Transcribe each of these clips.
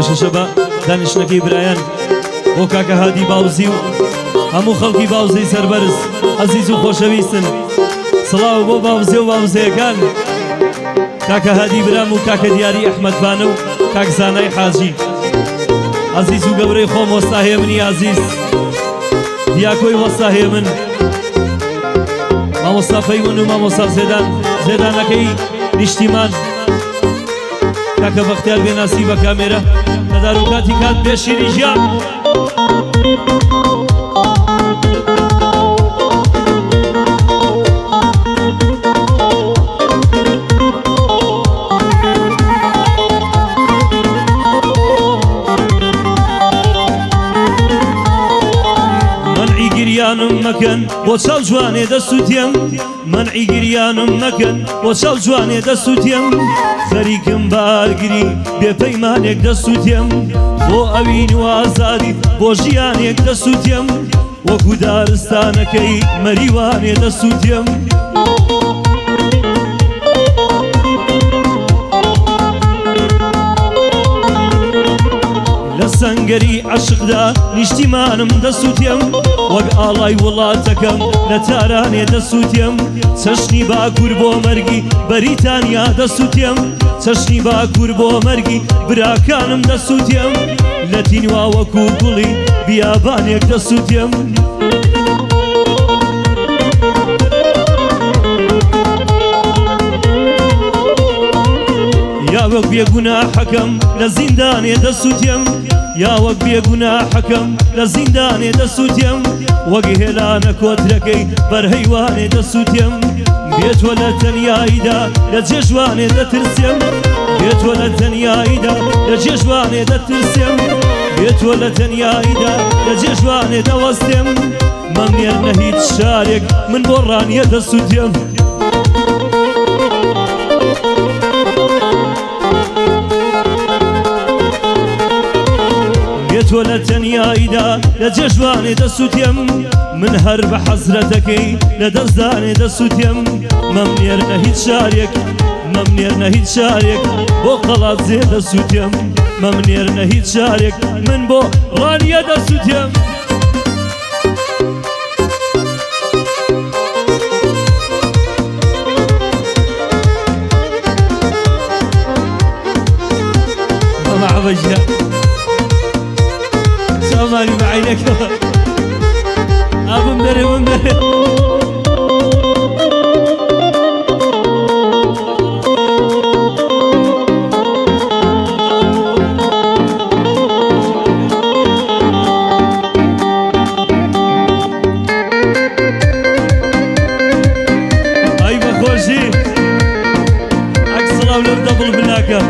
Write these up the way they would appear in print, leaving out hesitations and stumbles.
خۆشەشەبە دانیشتەکەی برایان بۆ کاکە هادی باوزی و هەموو خەڵکی باوزەی سەربەرز عەزیز و خۆشەویستن. سڵاو بۆ باوزێ و باوزەیەکان، کاکە هادی برام و کاکە دیاری ئەحمەدبانە و کاک زانای حاجی. عەزیز و گەورەی خۆم وەستاهەیە منی عەزیز، دیاکۆی وەستاهەیە من، مامۆستا فەیون و مامۆستا زێدانەکەی نیشتیمان، کاکە بەختیار بێناسی بە کامێرە لە داروکاتی کات بێشیری ژیان. گریانم مەکەن بۆ چاو جوانێ دەسووتێم، مەنعی گریانم مەکەن بۆ چاو جوانێ دەسووتێم، خەریکم بارگری بێپەیمانێک دەسووتێم، بۆ ئەوین و ئازادی بۆ ژیانێک دەسووتێم، وەکو دارستانەکەی مەریوانێ دەسووتێم. لە سەنگەری عەشقدا نیشتیمانم دەسووتێم، وەک ئاڵای وڵاتەکەم لە تارانێ دەسووتێم، چەشنی باکوور بۆ مەرگی بەریتانیا دەسووتێم، چەشنی باکوور بۆ مەرگی براکانم دەسووتێم، لە تینوا وەکو گوڵی بیابانێک دەسووتێم. یا وەک بێگوناحەکەم لە زیندانێ دەسووتێم، یا وەک بێگوناحەکەم لە زیندانێ دەسووتێم، وەک هێلانە کۆترەکەی بەرهەیوانێ دەسووتێم، بێتوە لە تەنیاییدا لە جێژوانێ دەترسێم، بێتوە لە تەنیاییدا لە جێژوانێ دەترسێم، بێتوە لە تەنیاییدا لە جێژوانێ دەوەستێم، مەمنێرنە هیچ شارێک من بۆ ڕانیە دەسووتێم. بێتوە لە تەنیاییدا لە جێژوانێ دەسووتێم، من هەر بە حەزرەتەکەی لە دەستدانێ دەسووتێم، مەمنێرنە هیچ شارێک، مەمنێرنە هیچ شارێک بۆ قەڵات زێ دەسووتێم، مەمنێرنە هیچ شارێک من بۆ ڕانیە دەسووتێم. بەمەعبەجە مالي بعينك ابو مدري ومدري اي بخوشي عكس الله ولو دبل بلاكه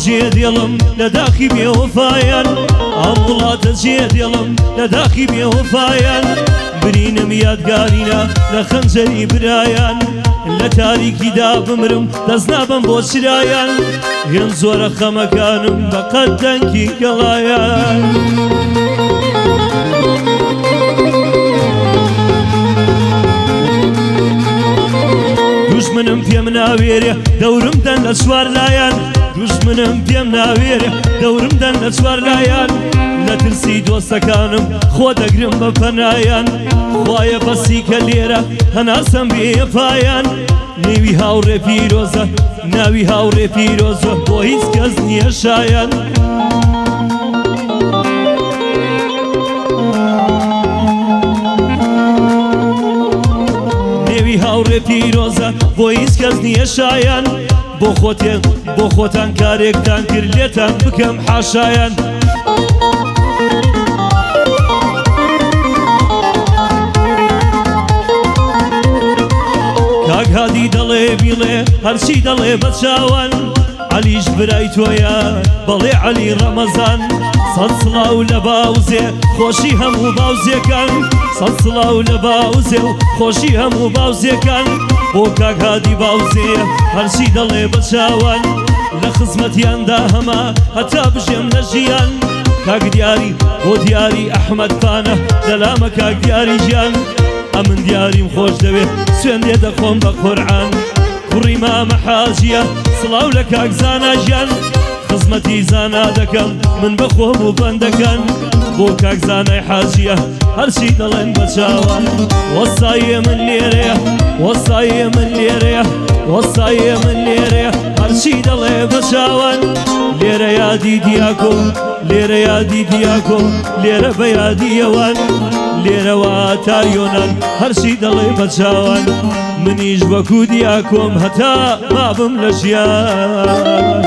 جێ دێڵم لە داخی بێوەفایان، ئەم وڵاتە جێ دێڵم لە داخی بێوەفایان، برینم یادگارینە لە خەنجەری برایان، لە تاریکیدا بمرم دەست نابم بۆ چرایان، هێن زۆرە خەمەکانم بە قەت دەنگی گەڵایان. دوژمنم پێم ناوێرێ دەورم دەن لە چوار لایەن، دوژمنم پێم ناوێرێ دەورم دەن لە چوار لایەن، لە ترسی دۆستەکانم خۆ دەگرم بە پەنایان، خوایە بەسی کە لێرە هەناسەم بێ پایان، نێوی هاوڕێ پیرۆزە ناوی هاوڕێ پیرۆزە بۆ هیچ کەس نییە شایان. نێوی هاوڕێ پیرۆزە بۆ هیچ کەس نییە شایان، بۆ خۆتان کارێکتان کرد لێتان بکەم حاشایان. کاک هادی دەڵێ بیڵێ هەرچی دەڵێ بە چاوان، عەلیش برای تۆیە بەڵێ عەلی ڕەمەزان، سەد سڵاو لە باوزێ خۆشی هەموو باوزێکان، سەد سڵاو لە باوزێ و خۆشی هەموو باوزێکان، بۆ کاک هادی باوزێ هەرچی دەڵێ بە چاوان لە خزمەتیاندا هەما هەتا بژێم لە ژیان کاک دیاری بۆ دیاری ئەحمەد پانە دەلامە کاک دیاری ژیان ئەمن دیاریم خۆش دەوێت سوێن لێ دەخۆم بە قورعان کوڕی مامە حاجیە سڵاو لە کاک زانا ژیان خزمەتی زانا دەکەم من بەخۆم و بەندەکان بۆ کاک زانای حاجیە هەرچی دەڵێن بە چاوان وەسایە من لێرەیە وەسایە من لێرەیە وەسایە من لێرەیە هەرچی دەڵێ بە چاوان لێرە یادی دیاکۆ لێرە یادی دیاکۆ لێرە بە یادی ئەوان لێرەوە تا یۆنان هەرچی دەڵێ بە چاوان منیش وەکو دیاکۆم هەتا مابم لە ژیان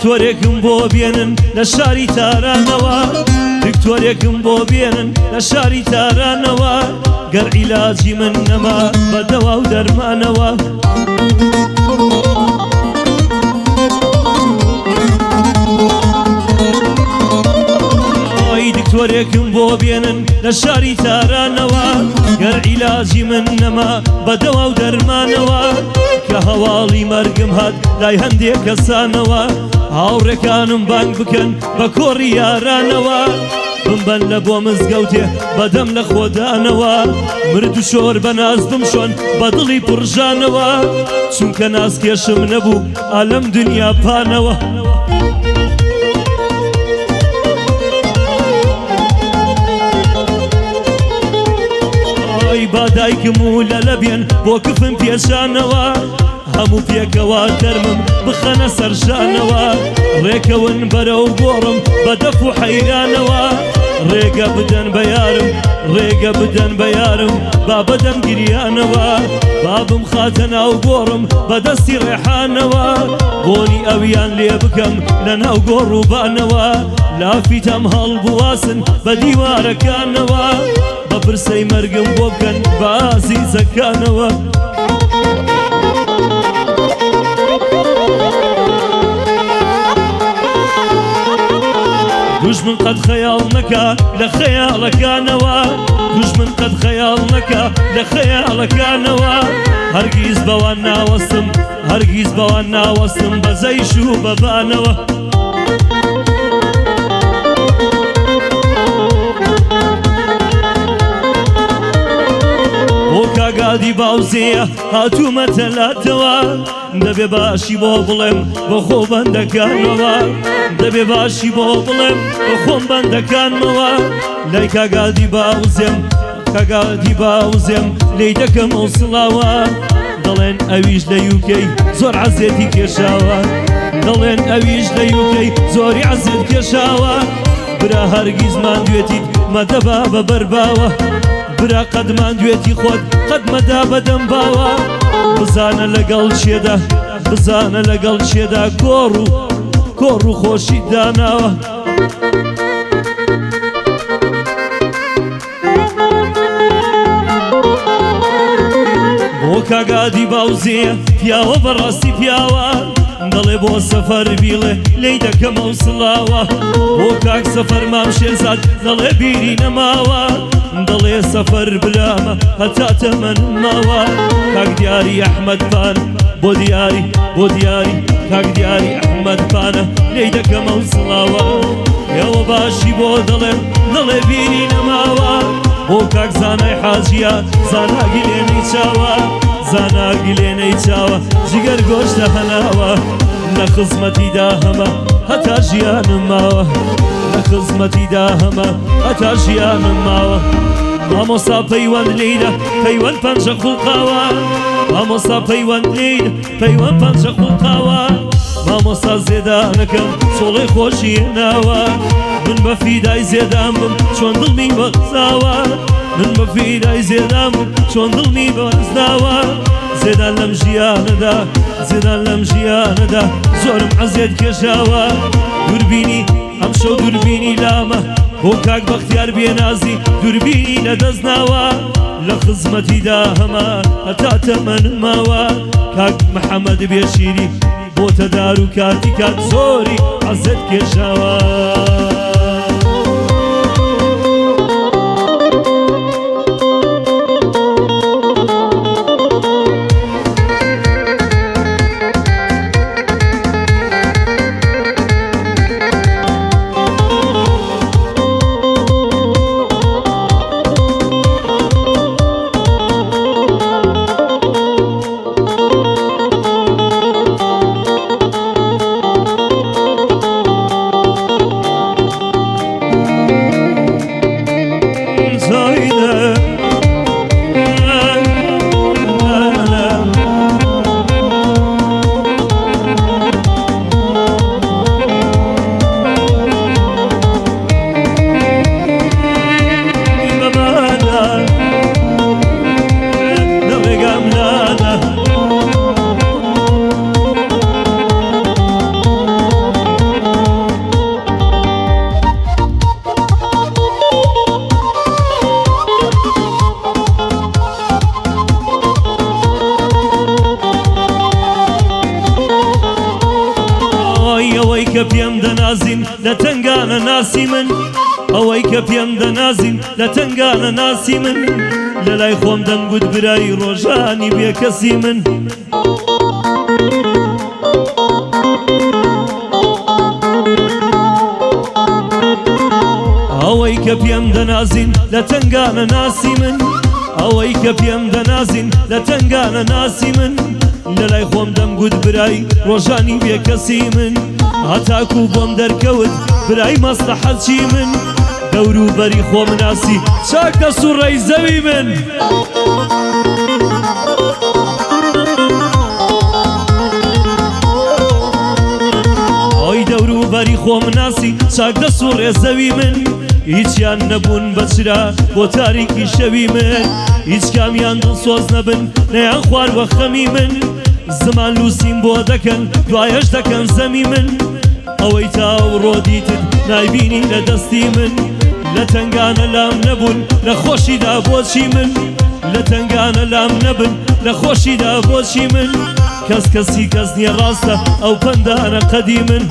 دکتۆرێکم بۆ بێنن لە شاری تارانەوە دکتۆرێکم بۆ بێنن لە شاری تارانەوە گەر عیلاجی من نەما بە دەوا و دەرمانەوە دکتۆرێکم بۆ بێنن لە شاری تارانەوە گەر عیلاجی من نەما بە دەوا و دەرمانەوە کە هەواڵی مەرگم هات لای هەندێک کەسانەوە هاوڕێکانم بانگ بکەن بە کۆڕی یارانەوە بمبەن لە بۆ مزگەوتێ بەدەم لە خۆدانەوە مرد و شۆر بە ناز بمشۆن بە دڵی پڕژانەوە چونکە نازکێشم نەبوو ئالەم دنیا پانەوە با دایکم و لە لەبێن بۆ کفم پێشانەوە هەموو پێکەوە دەرمم بخەنە سەرشانەوە ڕێکەون بەرەو گۆڕم بە دەف و حەیرانەوە ڕێگە بدەن بە یارم ڕێگە بدەن بە یارم با بەدەم گریانەوە بابم خاتە ناو گۆڕم بە دەستی ڕێحانەوە بۆنی ئەویان لێ بکەم لە ناو گۆڕ و بانەوە لافیتەم هەڵبواسن بە دیوارەکانەوە بە برسەی مەرگم بۆ بکەن بە ئازیزەکانەوە دوژمن قەت خەیاڵ نەکا لە خەیاڵەکانەوە دوژمن قەت خەیاڵ نەکا لە خەیاڵەکانەوە هەرگیز بەوان ناوەستم هەرگیز بەوان ناوەستم بە زەیش و بەبانەوە کاگادی باوزێە هاتوومەتە لاتەوە دەبێ باشی بۆ بڵێم بە خۆ بەندەکانەوە دەبێ باشی بۆ بڵێم بە خۆم بەندەکانمەوە لای کاگادی باوزێم کاگادی باوزێم لێی دەکەم ئەو سڵاوە دەڵێن ئەویش لە یوکەی زۆر عەزێتی کێشاوە دەڵێن ئەویش لە یوکەی زۆری عەزێت کێشاوە برا هەرگیزمان دوێتیت مەدەبا بە بەرباوە برا قەدمان دوێتی خۆت قەد مەدا بەدەم باوە بزانە لەگەڵ چێدا بزانە لەگەڵ چێدا کۆڕ و خۆشی داناوە بۆ کاگادی باوزێ پیاوە بەڕاستی پیاوە دەڵێ بۆ سەفەر بیڵێ لێی دەکەم ئەو سڵاوە بۆ کاک سەفەر مام شێرزاد دەڵێ بیری نەماوە دەڵێ سەفەر بلامە هەتا تەمەن ماوە کاک دیاری ئەحمەد پان بۆ دیاری کاک دیاری ئەحمەد پانە لێی دەکەم ئەو سڵاوە ئێوە باشی بۆ دەڵێم دەڵێ بیری نەماوە بۆ کاک زانای حاجیە زاناگی لێنەی چاوە زاناگی لێنەی چاوە جگەر گۆشتە هەناوە لە خزمەتیدا هەمە هەتا ژیانم ماوە لە خزمەتیدا هەمە هەتا ژیانم ماوە مامۆستا پەیوەند لێیدە پەیوەند پەنجە خوڵقاوە مامۆستا پەیوەند لێیدە پەیوەند پەنجە خوڵقاوە مامۆستا زێدانەکەم سۆڵەی خۆشی هێناوە من بە فیدای زێدان بم چۆن دڵمی وەقزاوە من بەفیرای زێدام چۆن دڵمی بەوەرزداوە زێدان لەم ژیانەدا زێدان لەم ژیانەدا زۆرم عەزیەت کێشاوە دووربینی ئەم شەو دووربینی لامە بۆ کاک بەختیار بێنازی دووربینی لەدەستناوە لە خزمەتیدا هەما هەتا تەمەنم ماوە کاک محەممەد بێشیری بۆتە دار و کاتی کات زۆری عەزیەت کێشاوە کە پێم دەنازین لە تنگانە ناسی من ئەوەی کە پێم دەنازین لە تنگانە ناسی من لە لای خۆم دەمگوت برای ڕۆژانی بێکەسی من ئەوەی کە پێم دەنازین لە تنگانە ناسی من ئەوەی کە پێم دەنازین لە تنگانە ناسی من لە لای خۆم دەمگوت برای ڕۆژانی بێکەسی من هەتاکو بۆم دەرکەوت برای مەسلەحەتی من دەوروبەری خۆم ناسی چاکە سوڕەی زەوی من ئەوی دەوروبەری خۆم ناسی چاکدە سوڕێ زەوی من هیچیان نەبوون بەچرا بۆ تاریکی شەوی من هیچ کامیان دڵسۆز نەبن نەیان خوار بە خەمی من زمان لوسیم بۆ دەکەن دوایەش دەکەن زەمی من ئەوەی تاو ڕۆدیتت نایبینی لە دەستی من لە تنگانە لام نەبوون لە خۆشیدا بۆچی من لە تنگانە لام نەبن لە خۆشیدا بۆچی من کەس کەسی کەس نییە ڕاستە ئەو پەندانە قەدی من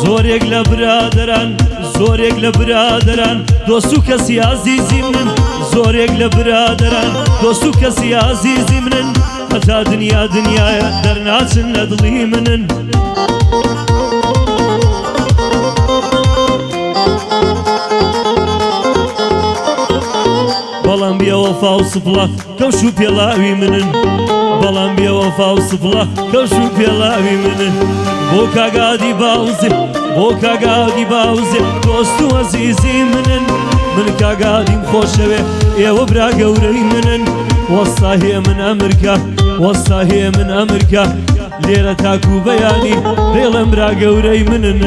زۆرێک لە برادەران زۆرێک لە برادەران دۆست و کەسی عەزیزی منن زۆرێک لە برادەران دۆست و کەسی عەزیزی منن هەتا دنیا دنیایە دەرناچن لە دڵی منن بەڵام بێوەفا و سپڵە کەوش و پێڵاوی منن بەڵام بێوەفا و سپڵە کەوش و پێڵاوی منن بۆ کاگادی باوزێ بۆ کاگادی باوزێ دۆست و عەزیزی منن من کاگادیم خۆشەوێ ئێوە برا گەورەی منن وەستا هەیە من ئەمریکا وەستا هەیە من ئەمریکا لێرە تاکو بەیانی دێڵم برا گەورەی منن